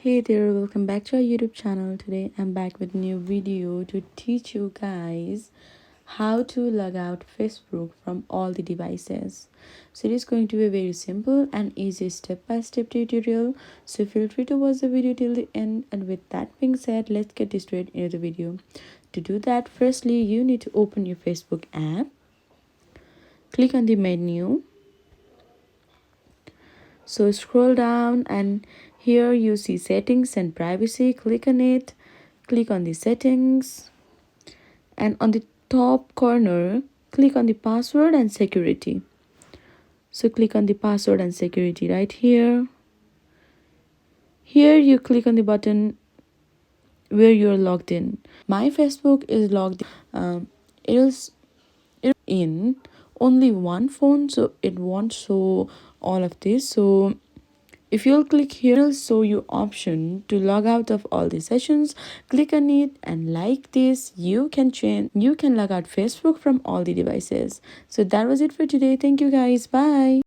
Hey there, welcome back to our YouTube channel. Today I'm back with a new video to teach you guys how to log out Facebook from all the devices. So it is going to be a very simple and easy step-by-step tutorial. So feel free to watch the video till the end, and with that being said, let's get straight into the video. To do that, firstly you need to open your Facebook app. Click on the menu. So scroll down and here you see settings and privacy. Click on it. Click on the settings, and on the top corner click on the password and security. So click on the password and security right here. Here you click on the button where you're logged in. My Facebook is logged in. It is in only one phone, so it won't show all of this. So if you'll click here, it'll show you option to log out of all the sessions. Click on it, and like this, you can log out Facebook from all the devices. So that was it for today. Thank you guys. Bye.